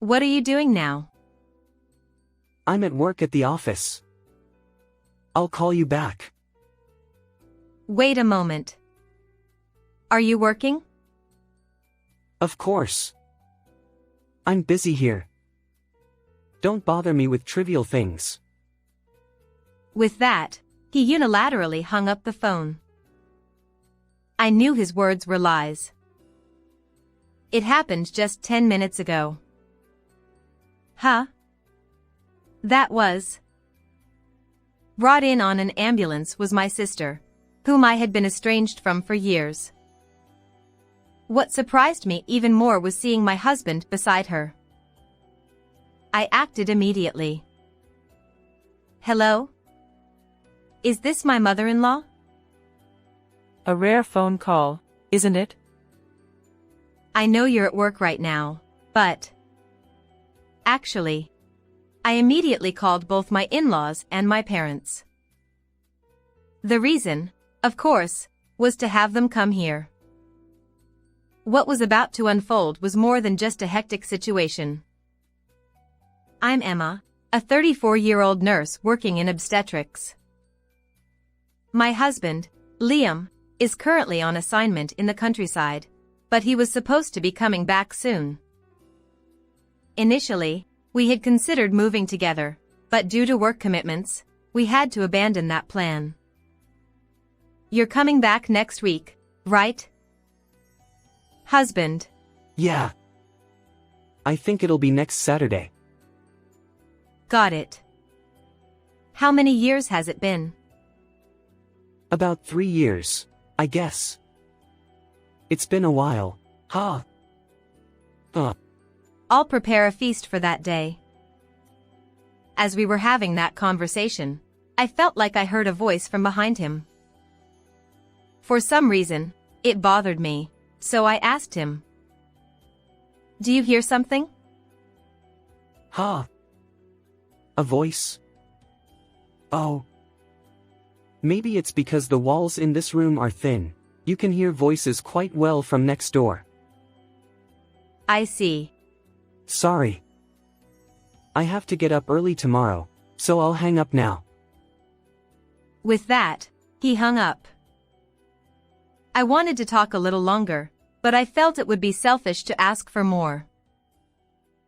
What are you doing now? I'm at work at the office. I'll call you back. Wait a moment. Are you working? Of course. I'm busy here. Don't bother me with trivial things. With that, he unilaterally hung up the phone. I knew his words were lies. It happened just 10 minutes ago. Huh? That was. Brought in on an ambulance was my sister, whom I had been estranged from for years. What surprised me even more was seeing my husband beside her. I acted immediately. Hello? Is this my mother-in-law? A rare phone call, isn't it? I know you're at work right now, but... Actually, I immediately called both my in-laws and my parents. The reason, of course, was to have them come here. What was about to unfold was more than just a hectic situation. I'm Emma, a 34-year-old nurse working in obstetrics. My husband, Liam, is currently on assignment in the countryside, but he was supposed to be coming back soon. Initially, we had considered moving together, but due to work commitments, we had to abandon that plan. You're coming back next week, right? Husband. Yeah. I think it'll be next Saturday. Got it. How many years has it been? About 3 years, I guess. It's been a while, huh? I'll prepare a feast for that day. As we were having that conversation, I felt like I heard a voice from behind him. For some reason, it bothered me, so I asked him. Do you hear something? Huh? A voice? Oh. Maybe it's because the walls in this room are thin. You can hear voices quite well from next door. I see. Sorry. I have to get up early tomorrow, so I'll hang up now. With that, he hung up. I wanted to talk a little longer, but I felt it would be selfish to ask for more.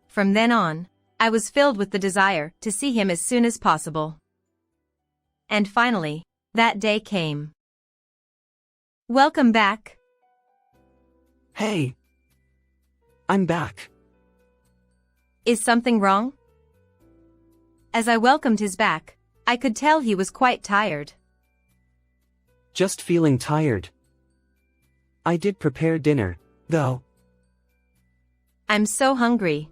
From then on, I was filled with the desire to see him as soon as possible. And finally, that day came. Welcome back. Hey. I'm back. Is something wrong? As I welcomed his back, I could tell he was quite tired. Just feeling tired. I did prepare dinner, though. I'm so hungry.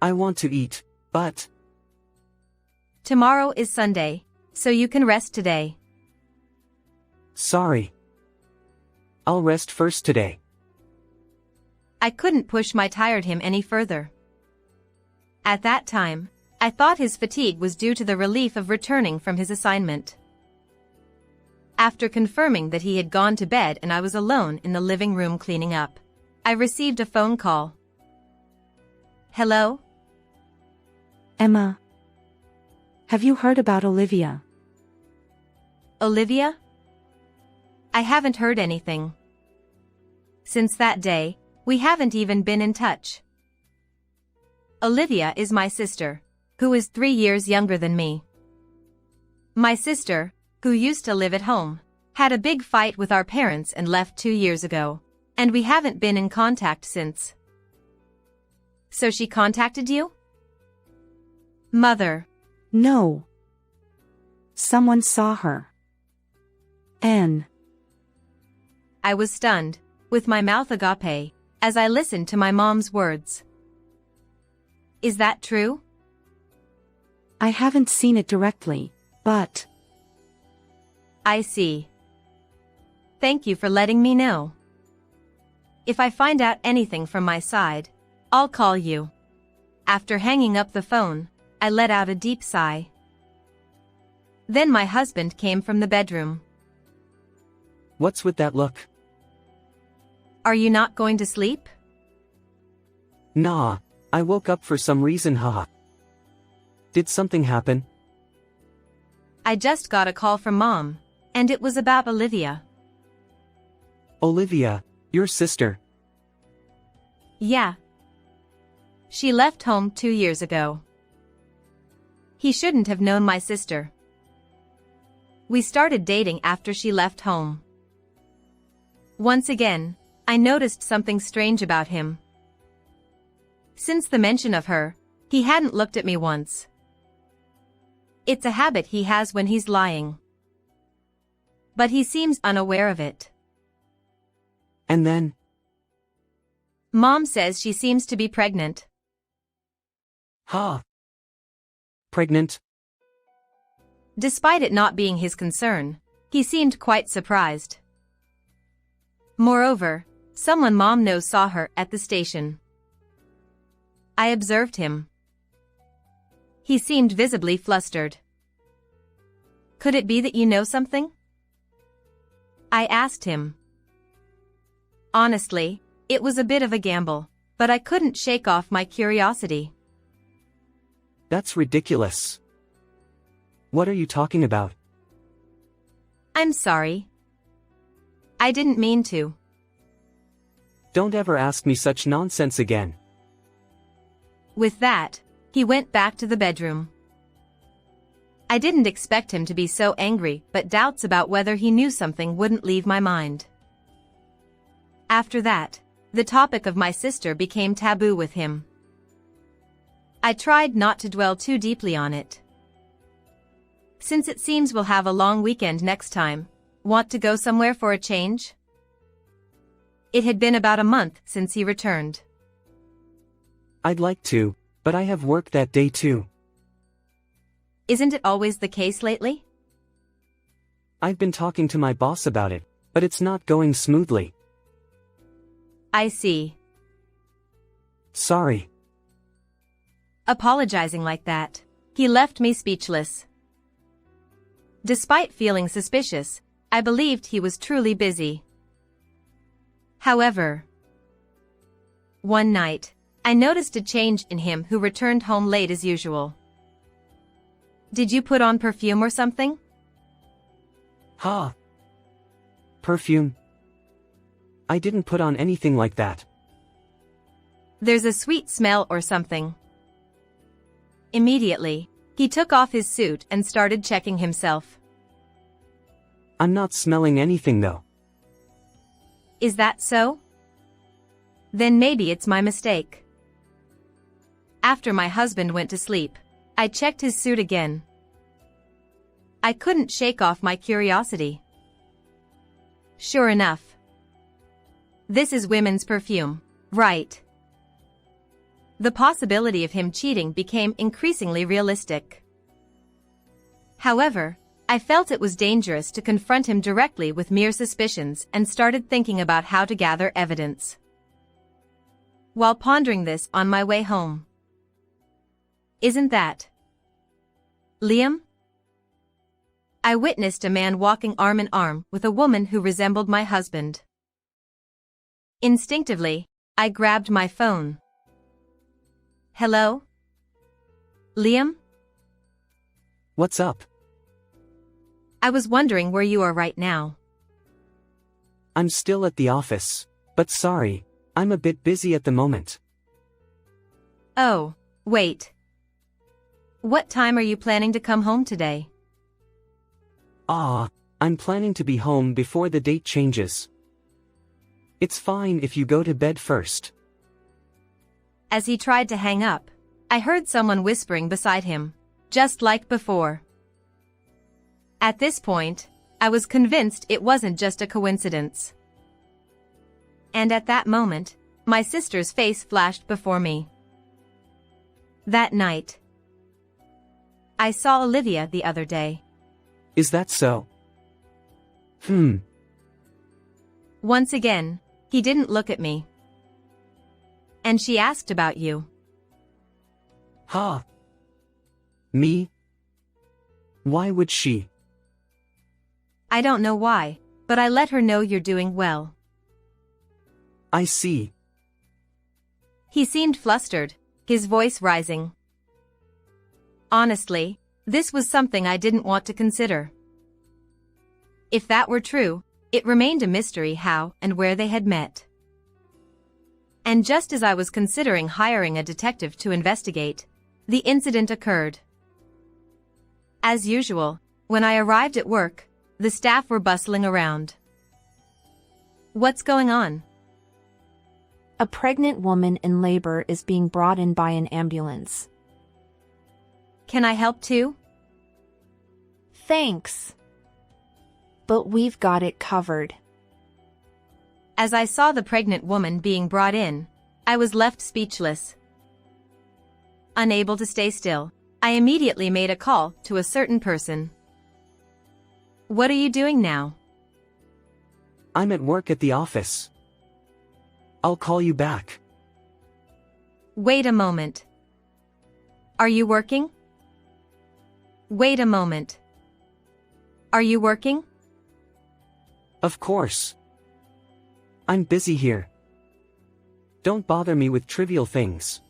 I want to eat, but... Tomorrow is Sunday, so you can rest today. Sorry. I'll rest first today. I couldn't push my tired him any further. At that time, I thought his fatigue was due to the relief of returning from his assignment. After confirming that he had gone to bed and I was alone in the living room cleaning up, I received a phone call. Hello? Emma. Have you heard about Olivia? Olivia? I haven't heard anything. Since that day, we haven't even been in touch. Olivia is my sister, who is 3 years younger than me. My sister, who used to live at home, had a big fight with our parents and left 2 years ago, and we haven't been in contact since. So she contacted you? Mother. No. Someone saw her. I was stunned, with my mouth agape, as I listened to my mom's words. Is that true? I haven't seen it directly, but... I see. Thank you for letting me know. If I find out anything from my side, I'll call you. After hanging up the phone, I let out a deep sigh. Then my husband came from the bedroom. What's with that look? Are you not going to sleep? Nah, I woke up for some reason, haha. Did something happen? I just got a call from Mom, and it was about Olivia. Olivia, your sister. Yeah. She left home 2 years ago. He shouldn't have known my sister. We started dating after she left home. Once again, I noticed something strange about him. Since the mention of her, he hadn't looked at me once. It's a habit he has when he's lying. But he seems unaware of it. And then? Mom says she seems to be pregnant. Ha! Pregnant? Despite it not being his concern, he seemed quite surprised. Moreover, someone Mom knows saw her at the station. I observed him. He seemed visibly flustered. Could it be that you know something? I asked him. Honestly, it was a bit of a gamble, but I couldn't shake off my curiosity. That's ridiculous. What are you talking about? I'm sorry. I didn't mean to. Don't ever ask me such nonsense again. With that, he went back to the bedroom. I didn't expect him to be so angry, but doubts about whether he knew something wouldn't leave my mind. After that, the topic of my sister became taboo with him. I tried not to dwell too deeply on it. Since it seems we'll have a long weekend next time, want to go somewhere for a change? It had been about a month since he returned. I'd like to, but I have work that day too. Isn't it always the case lately? I've been talking to my boss about it, but it's not going smoothly. I see. Sorry. Apologizing like that, he left me speechless. Despite feeling suspicious, I believed he was truly busy. However, one night, I noticed a change in him who returned home late as usual. Did you put on perfume or something? Ha! Perfume? I didn't put on anything like that. There's a sweet smell or something. Immediately, he took off his suit and started checking himself. I'm not smelling anything though. Is that so? Then maybe it's my mistake. After my husband went to sleep, I checked his suit again. I couldn't shake off my curiosity. Sure enough. This is women's perfume, right? The possibility of him cheating became increasingly realistic. However, I felt it was dangerous to confront him directly with mere suspicions and started thinking about how to gather evidence. While pondering this on my way home. Isn't that Liam? I witnessed a man walking arm in arm with a woman who resembled my husband. Instinctively, I grabbed my phone. Hello? Liam? What's up? I was wondering where you are right now. I'm still at the office, but sorry, I'm a bit busy at the moment. Oh, wait. What time are you planning to come home today? I'm planning to be home before the date changes. It's fine if you go to bed first. As he tried to hang up, I heard someone whispering beside him, just like before. At this point, I was convinced it wasn't just a coincidence. And at that moment, my sister's face flashed before me. That night, I saw Olivia the other day. Is that so? Once again, he didn't look at me. And she asked about you. Ha! Me? Why would she? I don't know why, but I let her know you're doing well. I see. He seemed flustered, his voice rising. Honestly, this was something I didn't want to consider. If that were true, it remained a mystery how and where they had met. And just as I was considering hiring a detective to investigate, the incident occurred. As usual, when I arrived at work, the staff were bustling around. What's going on? A pregnant woman in labor is being brought in by an ambulance. Can I help too? Thanks. But we've got it covered. As I saw the pregnant woman being brought in, I was left speechless. Unable to stay still, I immediately made a call to a certain person. What are you doing now? I'm at work at the office. I'll call you back. Wait a moment. Are you working? Wait a moment. Are you working? Of course. I'm busy here. Don't bother me with trivial things.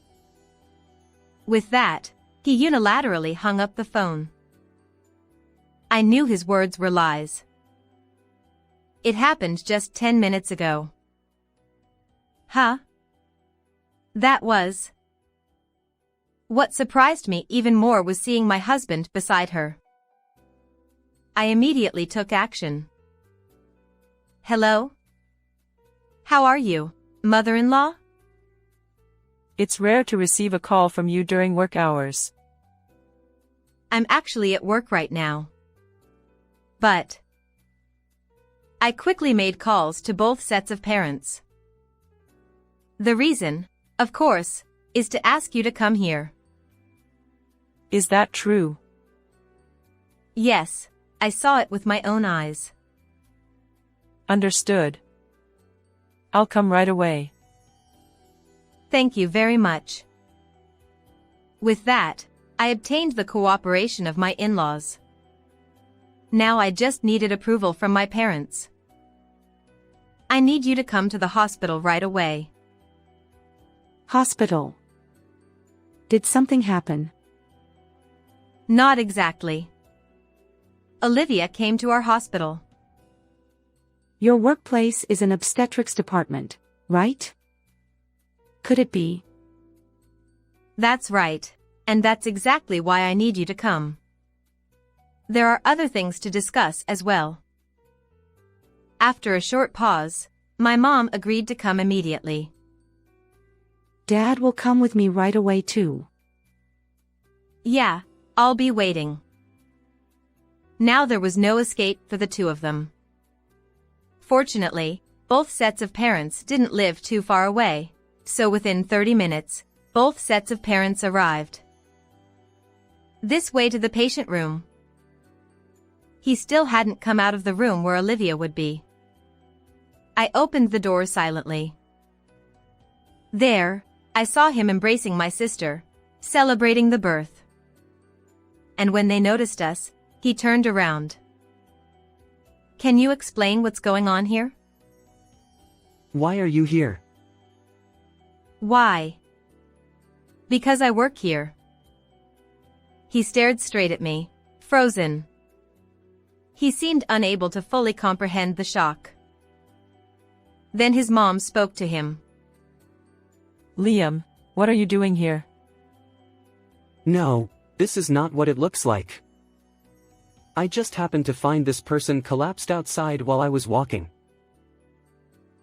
With that, he unilaterally hung up the phone. I knew his words were lies. It happened just 10 minutes ago. Huh? That was. What surprised me even more was seeing my husband beside her. I immediately took action. Hello? How are you, mother-in-law? It's rare to receive a call from you during work hours. I'm actually at work right now. But I quickly made calls to both sets of parents. The reason, of course, is to ask you to come here. Is that true? Yes, I saw it with my own eyes. Understood. I'll come right away. Thank you very much. With that, I obtained the cooperation of my in-laws. Now I just needed approval from my parents. I need you to come to the hospital right away. Hospital. Did something happen? Not exactly. Olivia came to our hospital. Your workplace is an obstetrics department, right? Could it be? That's right, and that's exactly why I need you to come. There are other things to discuss as well. After a short pause, my mom agreed to come immediately. Dad will come with me right away too. Yeah, I'll be waiting. Now there was no escape for the two of them. Fortunately, both sets of parents didn't live too far away, so within 30 minutes, both sets of parents arrived. This way to the patient room. He still hadn't come out of the room where Olivia would be. I opened the door silently. There, I saw him embracing my sister, celebrating the birth. And when they noticed us, he turned around. Can you explain what's going on here? Why are you here? Why? Because I work here. He stared straight at me, frozen. He seemed unable to fully comprehend the shock. Then his mom spoke to him. Liam, what are you doing here? No, this is not what it looks like. I just happened to find this person collapsed outside while I was walking.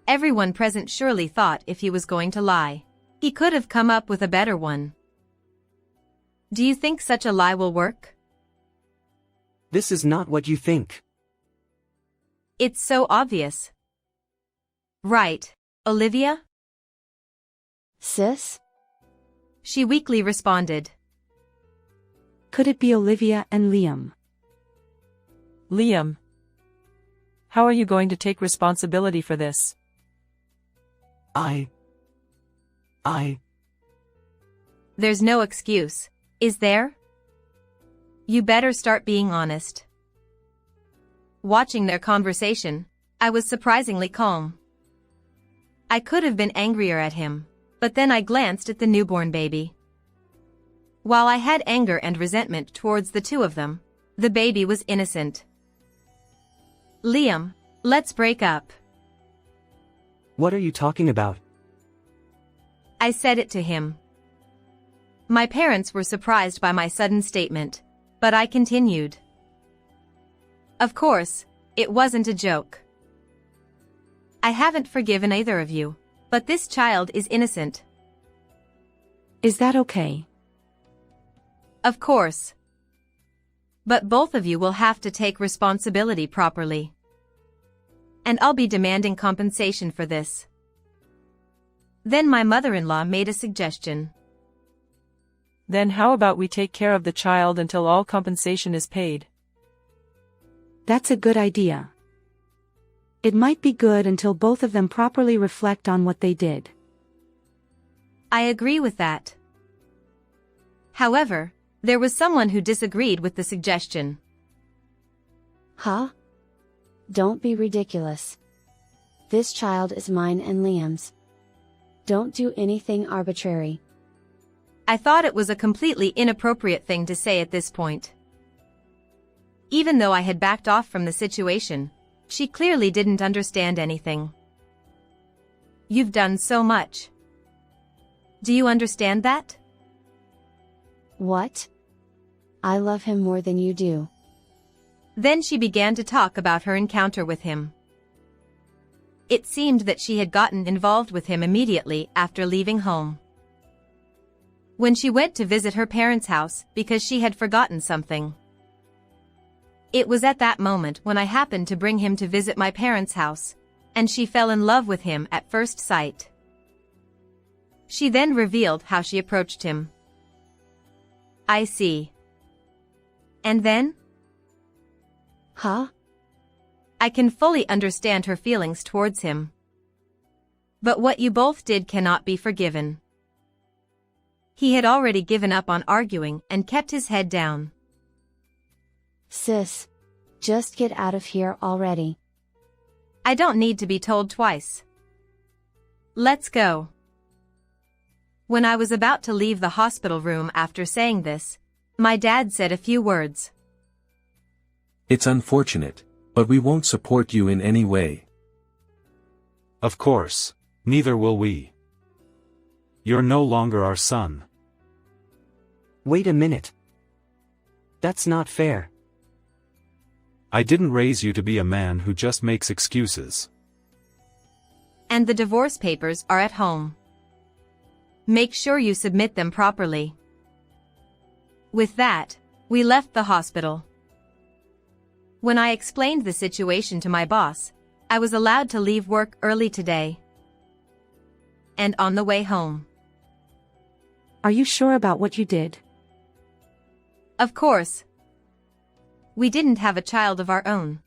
Everyone present surely thought if he was going to lie, he could have come up with a better one. Do you think such a lie will work? This is not what you think. It's so obvious. Right, Olivia? Sis? She weakly responded. Could it be Olivia and Liam? Liam. How are you going to take responsibility for this? I. There's no excuse, is there? You better start being honest. Watching their conversation, I was surprisingly calm. I could have been angrier at him, but then I glanced at the newborn baby. While I had anger and resentment towards the two of them, the baby was innocent. Liam, let's break up. What are you talking about? I said it to him. My parents were surprised by my sudden statement, but I continued. Of course, it wasn't a joke. I haven't forgiven either of you, but this child is innocent. Is that okay? Of course. But both of you will have to take responsibility properly. And I'll be demanding compensation for this. Then my mother-in-law made a suggestion. Then how about we take care of the child until all compensation is paid? That's a good idea. It might be good until both of them properly reflect on what they did. I agree with that. However, there was someone who disagreed with the suggestion. Huh? Don't be ridiculous. This child is mine and Liam's. Don't do anything arbitrary. I thought it was a completely inappropriate thing to say at this point. Even though I had backed off from the situation, she clearly didn't understand anything. You've done so much. Do you understand that? What? I love him more than you do. Then she began to talk about her encounter with him. It seemed that she had gotten involved with him immediately after leaving home. When she went to visit her parents' house because she had forgotten something. It was at that moment when I happened to bring him to visit my parents' house, and she fell in love with him at first sight. She then revealed how she approached him. I see. And then? Huh? I can fully understand her feelings towards him. But what you both did cannot be forgiven. He had already given up on arguing and kept his head down. Sis, just get out of here already. I don't need to be told twice. Let's go. When I was about to leave the hospital room after saying this, my dad said a few words. It's unfortunate, but we won't support you in any way. Of course, neither will we. You're no longer our son. Wait a minute. That's not fair. I didn't raise you to be a man who just makes excuses. And the divorce papers are at home. Make sure you submit them properly. With that, we left the hospital. When I explained the situation to my boss, I was allowed to leave work early today. And on the way home. Are you sure about what you did? Of course. We didn't have a child of our own.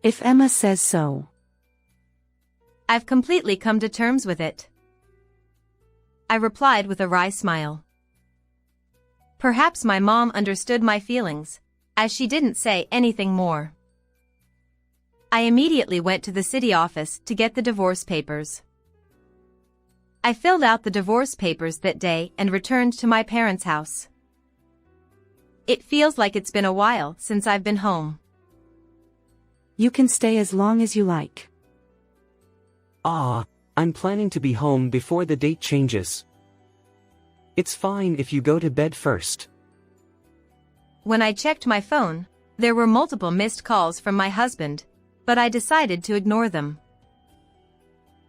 If Emma says so. I've completely come to terms with it. I replied with a wry smile. Perhaps my mom understood my feelings, as she didn't say anything more. I immediately went to the city office to get the divorce papers. I filled out the divorce papers that day and returned to my parents' house. It feels like it's been a while since I've been home. You can stay as long as you like. I'm planning to be home before the date changes. It's fine if you go to bed first. When I checked my phone, there were multiple missed calls from my husband, but I decided to ignore them.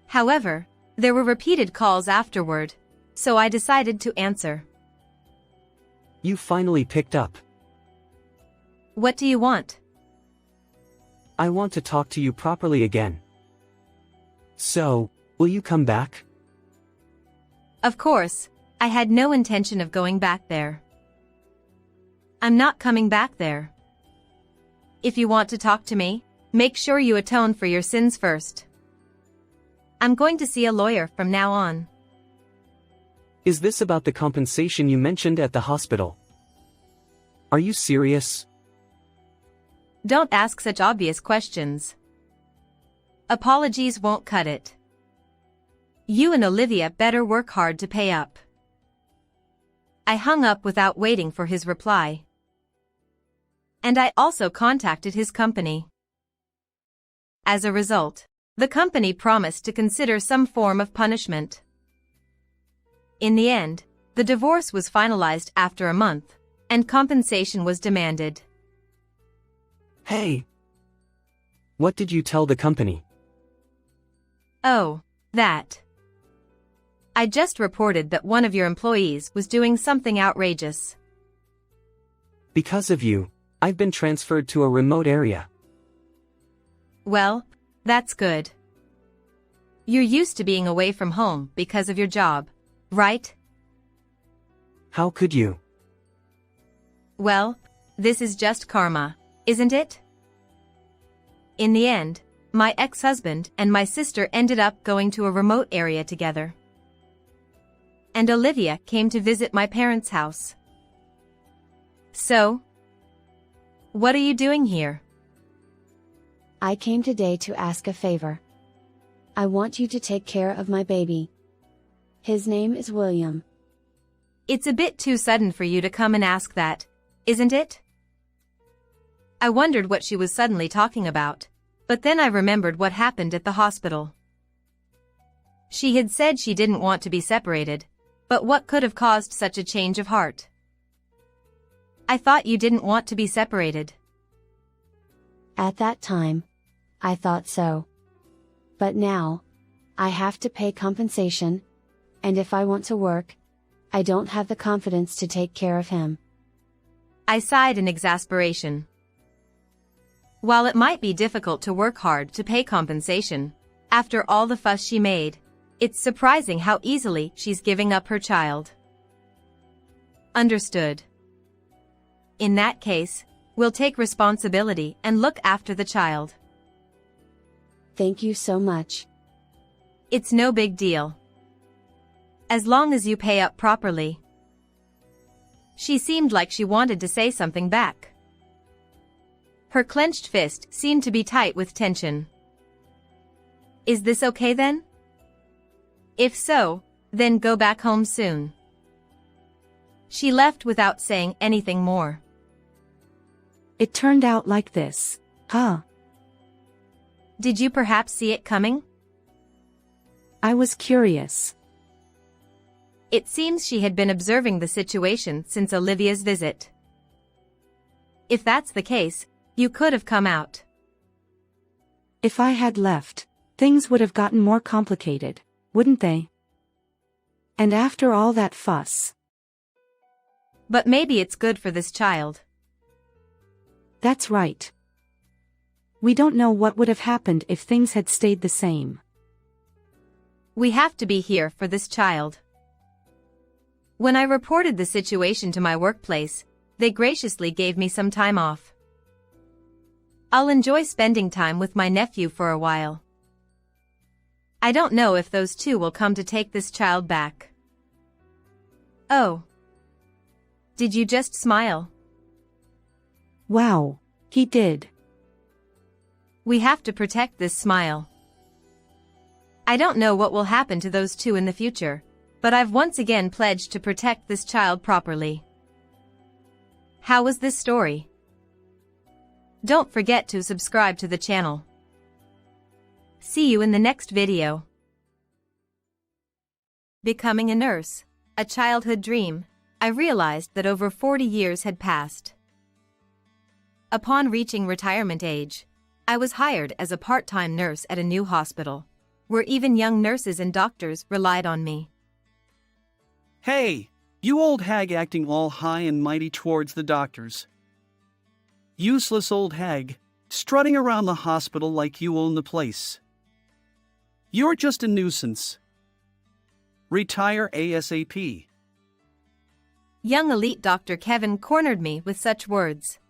However, there were repeated calls afterward, so I decided to answer. You finally picked up. What do you want? I want to talk to you properly again. So, will you come back? Of course, I had no intention of going back there. I'm not coming back there. If you want to talk to me, make sure you atone for your sins first. I'm going to see a lawyer from now on. Is this about the compensation you mentioned at the hospital? Are you serious? Don't ask such obvious questions. Apologies won't cut it. You and Olivia better work hard to pay up. I hung up without waiting for his reply. And I also contacted his company. As a result, the company promised to consider some form of punishment. In the end, the divorce was finalized after a month, and compensation was demanded. Hey! What did you tell the company? Oh, that. I just reported that one of your employees was doing something outrageous. Because of you, I've been transferred to a remote area. Well, that's good. You're used to being away from home because of your job, right? How could you? Well, this is just karma, isn't it? In the end, my ex-husband and my sister ended up going to a remote area together. And Olivia came to visit my parents' house. So, what are you doing here? I came today to ask a favor. I want you to take care of my baby. His name is William. It's a bit too sudden for you to come and ask that, isn't it? I wondered what she was suddenly talking about, but then I remembered what happened at the hospital. She had said she didn't want to be separated, but what could have caused such a change of heart? I thought you didn't want to be separated. At that time, I thought so. But now, I have to pay compensation, and if I want to work, I don't have the confidence to take care of him. I sighed in exasperation. While it might be difficult to work hard to pay compensation, after all the fuss she made, it's surprising how easily she's giving up her child. Understood. In that case, we'll take responsibility and look after the child. Thank you so much. It's no big deal. As long as you pay up properly. She seemed like she wanted to say something back. Her clenched fist seemed to be tight with tension. Is this okay then? If so, then go back home soon. She left without saying anything more. It turned out like this, huh? Did you perhaps see it coming? I was curious. It seems she had been observing the situation since Olivia's visit. If that's the case, you could have come out. If I had left, things would have gotten more complicated, wouldn't they? And after all that fuss. But maybe it's good for this child. That's right. We don't know what would have happened if things had stayed the same. We have to be here for this child. When I reported the situation to my workplace, they graciously gave me some time off. I'll enjoy spending time with my nephew for a while. I don't know if those two will come to take this child back. Oh. Did you just smile? Wow, he did. We have to protect this smile. I don't know what will happen to those two in the future, but I've once again pledged to protect this child properly. How was this story? Don't forget to subscribe to the channel. See you in the next video. Becoming a nurse, a childhood dream, I realized that over 40 years had passed. Upon reaching retirement age, I was hired as a part-time nurse at a new hospital, where even young nurses and doctors relied on me. Hey, you old hag acting all high and mighty towards the doctors. Useless old hag, strutting around the hospital like you own the place. You're just a nuisance. Retire ASAP. Young elite Dr. Kevin cornered me with such words.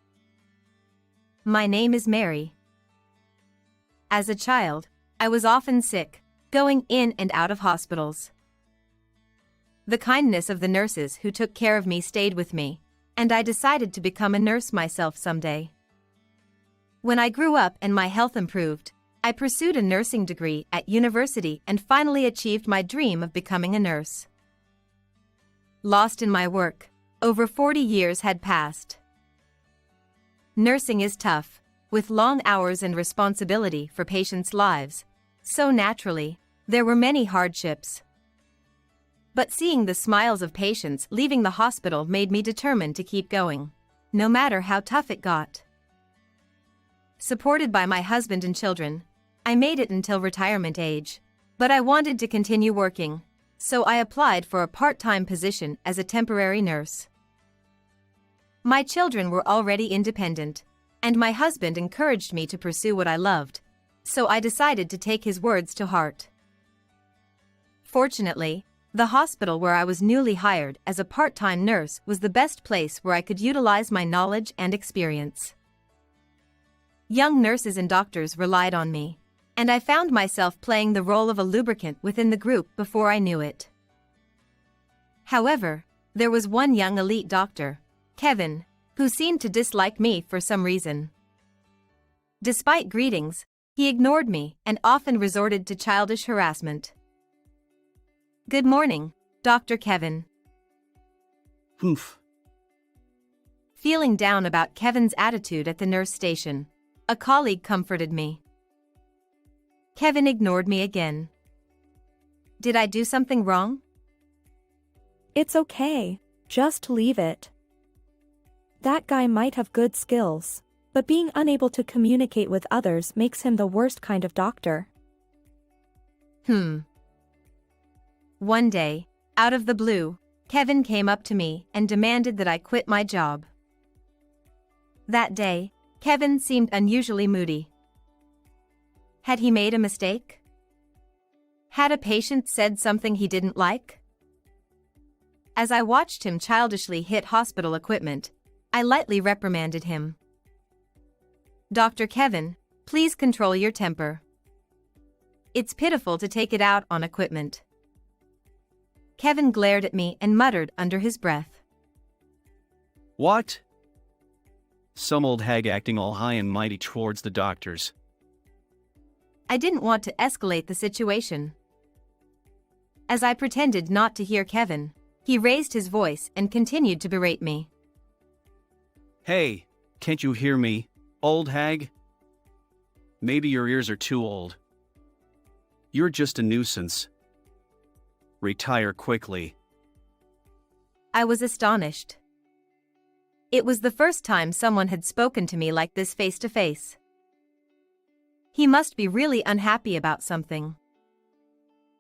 My name is Mary. As a child, I was often sick, going in and out of hospitals. The kindness of the nurses who took care of me stayed with me, and I decided to become a nurse myself someday. When I grew up and my health improved, I pursued a nursing degree at university and finally achieved my dream of becoming a nurse. lost in my work. Over 40 years had passed. Nursing is tough, with long hours and responsibility for patients' lives, so naturally, there were many hardships. But seeing the smiles of patients leaving the hospital made me determined to keep going, no matter how tough it got. Supported by my husband and children, I made it until retirement age, but I wanted to continue working, so I applied for a part-time position as a temporary nurse. My children were already independent, and my husband encouraged me to pursue what I loved, so I decided to take his words to heart. Fortunately, the hospital where I was newly hired as a part-time nurse was the best place where I could utilize my knowledge and experience. Young nurses and doctors relied on me, and I found myself playing the role of a lubricant within the group before I knew it. However, there was one young elite doctor, Kevin, who seemed to dislike me for some reason. Despite greetings, he ignored me and often resorted to childish harassment. "Good morning, Dr. Kevin." Humph. Feeling down about Kevin's attitude at the nurse station, a colleague comforted me. Kevin ignored me again. Did I do something wrong? It's okay, just leave it. That guy might have good skills, but being unable to communicate with others makes him the worst kind of doctor. One day, out of the blue, Kevin came up to me and demanded that I quit my job. That day, Kevin seemed unusually moody. Had he made a mistake? Had a patient said something he didn't like? As I watched him childishly hit hospital equipment, I lightly reprimanded him. "Dr. Kevin, please control your temper. It's pitiful to take it out on equipment." Kevin glared at me and muttered under his breath. What? Some old hag acting all high and mighty towards the doctors. I didn't want to escalate the situation. As I pretended not to hear Kevin, he raised his voice and continued to berate me. "Hey, can't you hear me, old hag? Maybe your ears are too old. You're just a nuisance. Retire quickly." I was astonished. It was the first time someone had spoken to me like this face to face. He must be really unhappy about something.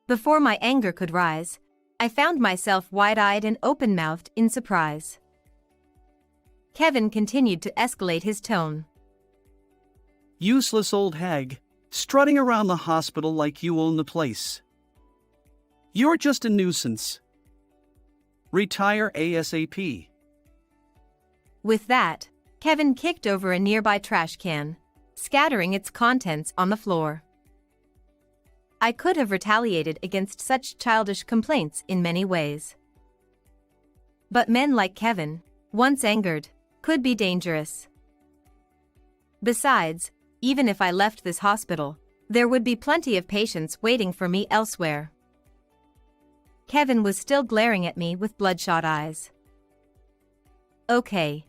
Before my anger could rise, I found myself wide-eyed and open-mouthed in surprise. Kevin continued to escalate his tone. "Useless old hag, strutting around the hospital like you own the place. You're just a nuisance. Retire ASAP." With that, Kevin kicked over a nearby trash can, scattering its contents on the floor. I could have retaliated against such childish complaints in many ways. But men like Kevin, once angered, could be dangerous. Besides, even if I left this hospital, there would be plenty of patients waiting for me elsewhere. Kevin was still glaring at me with bloodshot eyes. Okay.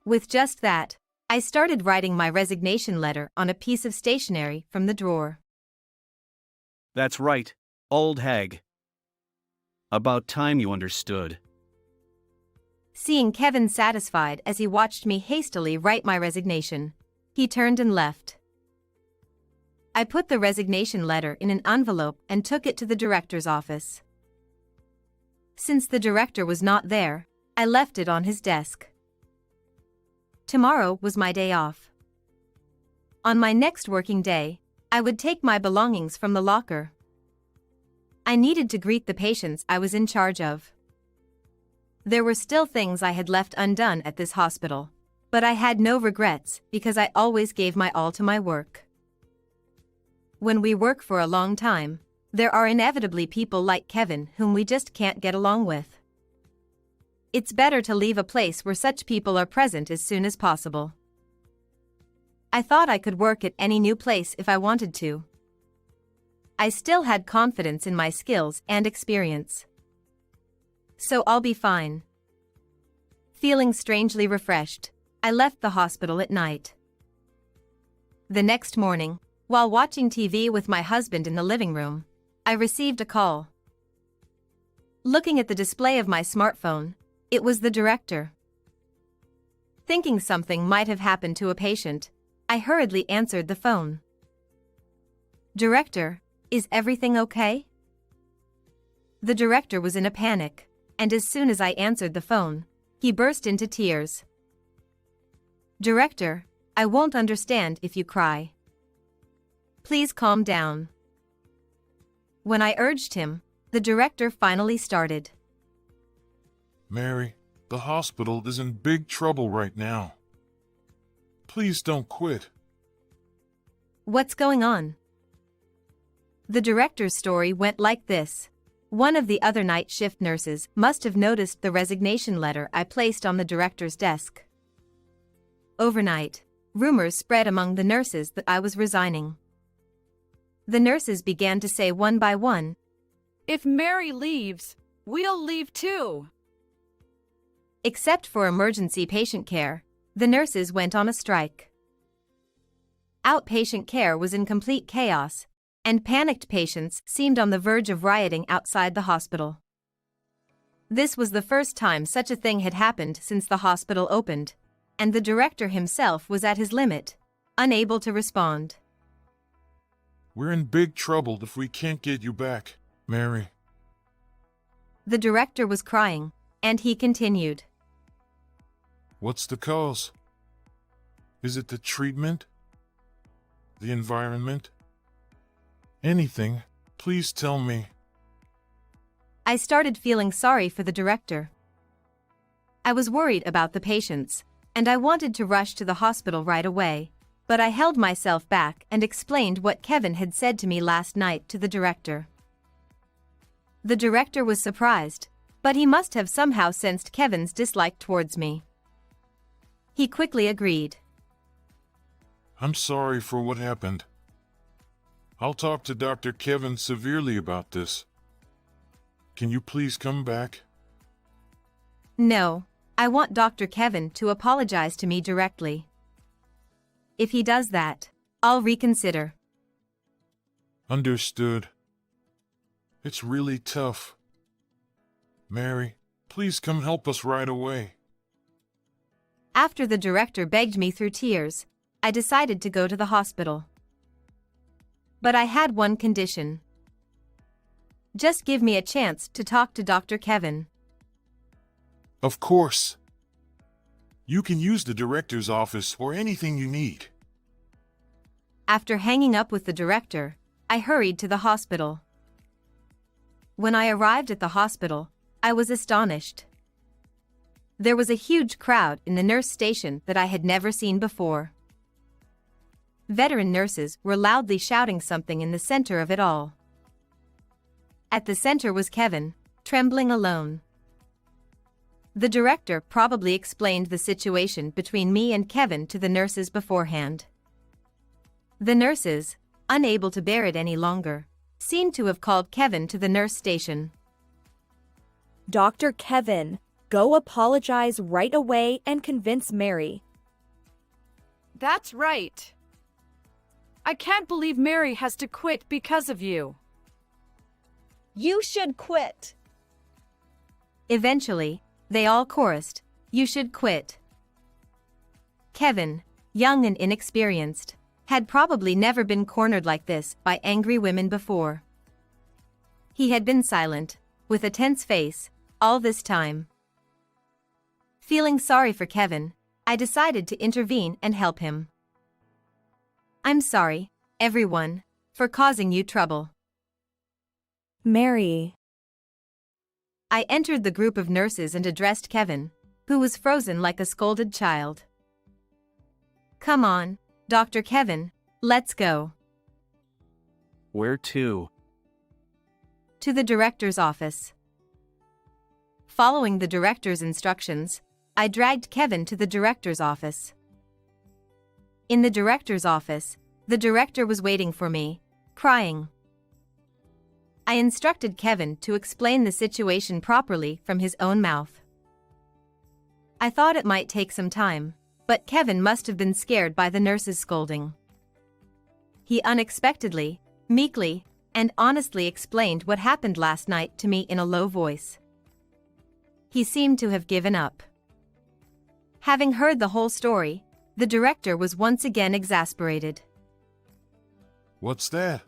With just that, I started writing my resignation letter on a piece of stationery from the drawer. "That's right, old hag. About time you understood." Seeing Kevin satisfied as he watched me hastily write my resignation, he turned and left. I put the resignation letter in an envelope and took it to the director's office. Since the director was not there, I left it on his desk. Tomorrow was my day off. On my next working day, I would take my belongings from the locker. I needed to greet the patients I was in charge of. There were still things I had left undone at this hospital, but I had no regrets because I always gave my all to my work. When we work for a long time, there are inevitably people like Kevin whom we just can't get along with. It's better to leave a place where such people are present as soon as possible. I thought I could work at any new place if I wanted to. I still had confidence in my skills and experience. so I'll be fine. Feeling strangely refreshed, I left the hospital at night. The next morning, while watching TV with my husband in the living room, I received a call. Looking at the display of my smartphone, it was the director. Thinking something might have happened to a patient, I hurriedly answered the phone. "Director, is everything okay?" The director was in a panic, and as soon as I answered the phone, he burst into tears. "Director, I won't understand if you cry. Please calm down." When I urged him, the director finally started. "Mary, the hospital is in big trouble right now. Please don't quit." "What's going on?" The director's story went like this. One of the other night shift nurses must have noticed the resignation letter I placed on the director's desk. Overnight, rumors spread among the nurses that I was resigning. The nurses began to say one by one, "If Mary leaves, we'll leave too." Except for emergency patient care, the nurses went on a strike. Outpatient care was in complete chaos, and panicked patients seemed on the verge of rioting outside the hospital. This was the first time such a thing had happened since the hospital opened, and the director himself was at his limit, unable to respond. "We're in big trouble if we can't get you back, Mary." The director was crying, and he continued. "What's the cause? Is it the treatment? The environment? Anything, please tell me." I started feeling sorry for the director. I was worried about the patients, and I wanted to rush to the hospital right away, but I held myself back and explained what Kevin had said to me last night to the director. The director was surprised, but he must have somehow sensed Kevin's dislike towards me. He quickly agreed. "I'm sorry for what happened. I'll talk to Dr. Kevin severely about this. Can you please come back?" "No, I want Dr. Kevin to apologize to me directly. If he does that, I'll reconsider." "Understood. It's really tough. Mary, please come help us right away." After the director begged me through tears, I decided to go to the hospital. But I had one condition. Just give me a chance to talk to Dr. Kevin. "Of course. You can use the director's office or anything you need." After hanging up with the director, I hurried to the hospital. When I arrived at the hospital, I was astonished. There was a huge crowd in the nurse station that I had never seen before. Veteran nurses were loudly shouting something in the center of it all. At the center was Kevin, trembling alone. The director probably explained the situation between me and Kevin to the nurses beforehand. The nurses, unable to bear it any longer, seemed to have called Kevin to the nurse station. "Dr. Kevin, go apologize right away and convince Mary." "That's right. I can't believe Mary has to quit because of you." "You should quit." Eventually, they all chorused, "You should quit." Kevin, young and inexperienced, had probably never been cornered like this by angry women before. He had been silent, with a tense face, all this time. Feeling sorry for Kevin, I decided to intervene and help him. "I'm sorry, everyone, for causing you trouble." "Mary." I entered the group of nurses and addressed Kevin, who was frozen like a scolded child. "Come on, Dr. Kevin, let's go." "Where to?" "To the director's office." Following the director's instructions, I dragged Kevin to the director's office. In the director's office, the director was waiting for me, crying. I instructed Kevin to explain the situation properly from his own mouth. I thought it might take some time, but Kevin must have been scared by the nurse's scolding. He unexpectedly, meekly, and honestly explained what happened last night to me in a low voice. He seemed to have given up. Having heard the whole story, the director was once again exasperated. What's that?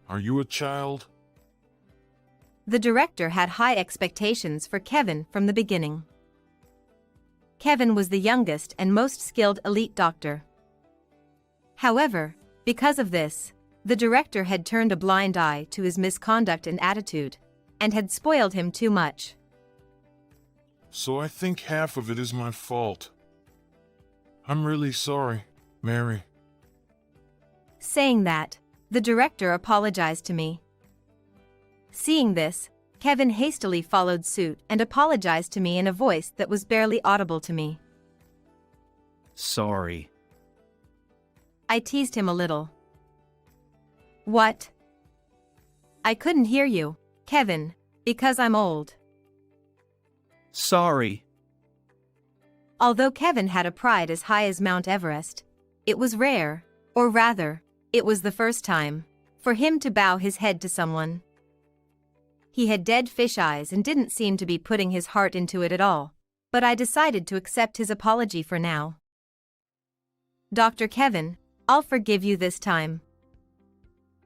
Are you a child? The director had high expectations for Kevin from the beginning. Kevin was the youngest and most skilled elite doctor. However, because of this, the director had turned a blind eye to his misconduct and attitude, and had spoiled him too much. So I think half of it is my fault. I'm really sorry, Mary. Saying that, the director apologized to me. Seeing this, Kevin hastily followed suit and apologized to me in a voice that was barely audible to me. Sorry. I teased him a little. What? I couldn't hear you, Kevin, because I'm old. Sorry. Although Kevin had a pride as high as Mount Everest, it was rare, or rather, it was the first time, for him to bow his head to someone. He had dead fish eyes and didn't seem to be putting his heart into it at all, but I decided to accept his apology for now. Dr. Kevin, I'll forgive you this time.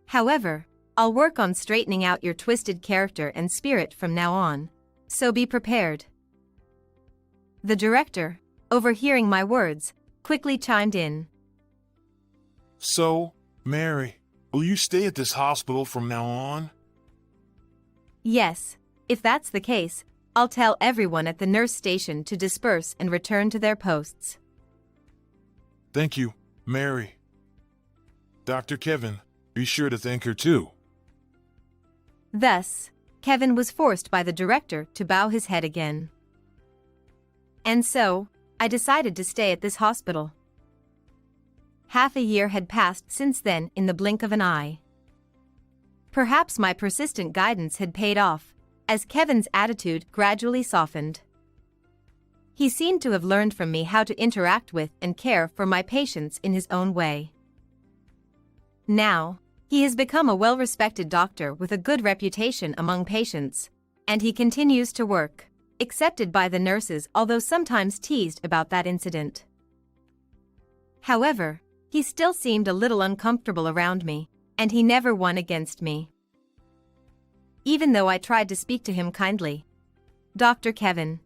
However, I'll work on straightening out your twisted character and spirit from now on, so be prepared. The director, overhearing my words, quickly chimed in. So, Mary, will you stay at this hospital from now on? Yes, if that's the case, I'll tell everyone at the nurse station to disperse and return to their posts. Thank you, Mary. Dr. Kevin, be sure to thank her too. Thus, Kevin was forced by the director to bow his head again. And so, I decided to stay at this hospital. Half a year had passed since then in the blink of an eye. Perhaps my persistent guidance had paid off, as Kevin's attitude gradually softened. He seemed to have learned from me how to interact with and care for my patients in his own way. Now, he has become a well-respected doctor with a good reputation among patients, and he continues to work, accepted by the nurses, although sometimes teased about that incident. However, he still seemed a little uncomfortable around me, and he never won against me. Even though I tried to speak to him kindly. Dr. Kevin.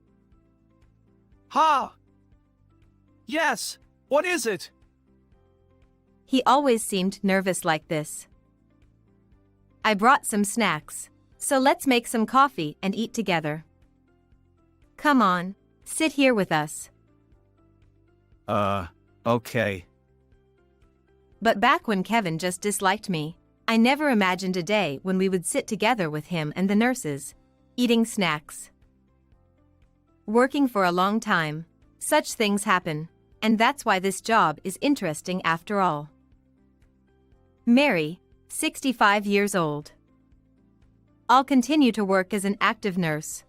Ha! Yes, what is it? He always seemed nervous like this. I brought some snacks, so let's make some coffee and eat together. Come on, sit here with us. Okay. But back when Kevin just disliked me, I never imagined a day when we would sit together with him and the nurses, eating snacks. Working for a long time, such things happen, and that's why this job is interesting after all. Mary, 65 years old. I'll continue to work as an active nurse.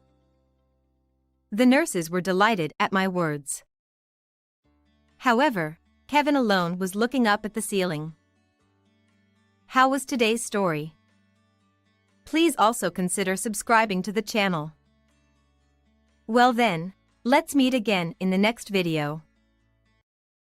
The nurses were delighted at my words. However, Kevin alone was looking up at the ceiling. How was today's story? Please also consider subscribing to the channel. Well then, let's meet again in the next video.